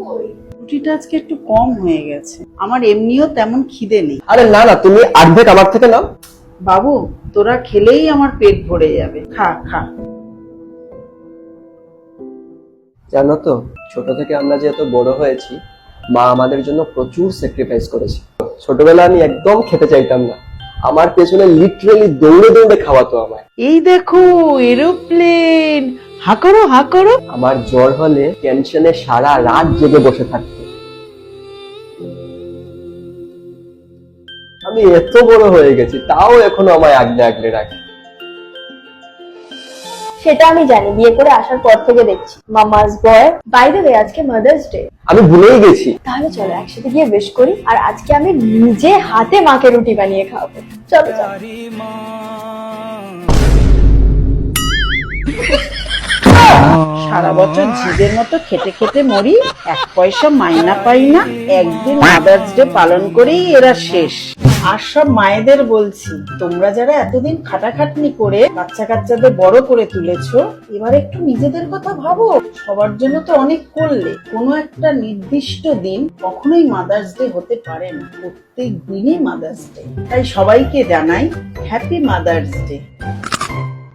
রুটিটা আজকে একটু কম হয়ে গেছে, আমার এমনিও তেমন খিদে নেই। আরে না না, তুমি অর্ধেক আমার থেকে নাও। বাবু, তোরা খেলেই আমার পেট ভরে যাবে, খা খা। জানো তো, ছোট থেকে আমরা যেহেতু বড় হয়েছি, মা আমাদের জন্য প্রচুর স্যাক্রিফাইস করেছে। ছোটবেলা আমি একদম খেতে চাইতাম না, আমার পেছনে লিটারালি দৌড়ে দৌড়ে খাওয়াতো আমায়। এই দেখো এরোপ্লেন, হা করো হা করো। আমার জ্বর হলে টেনশনে সারা রাত জেগে বসে থাকতো। আমি এত বড় হয়ে গেছি, তাও এখনো আমায় আগলে আগলে রাখে। সেটা আমি জানি, বিয়ে করে আসার পর থেকে দেখছি মামাস বয়। বাই দ্য ওয়ে, আজকে মাদার্স ডে। আমি ভুলেই গেছি। তাহলে চলো একসাথে গিয়ে উইশ করি, আর আজকে আমি নিজে হাতে মাকে রুটি বানিয়ে খাওয়াবো। চলো চলো। সারা বছর জিদের মতো খেতে খেতে মরি, এক পয়সা মাইনা পাই না, একদিন মাদার্স ডে পালন করেই এরা শেষ। আর সব মায়েদের বলছি, তোমরা যারা এতদিন খাটাখাটনি করে বাচ্চা কাচ্চাদের বড় করে তুলেছো, এবার একটু নিজেদের কথা ভাবো। সবার জন্য তো অনেক করলে, কোনো একটা নির্দিষ্ট দিন কখনোই মাদার্স ডে হতে পারে না, প্রত্যেক দিনই মাদার্স ডে। তাই সবাইকে জানাই হ্যাপি মাদার্স ডে।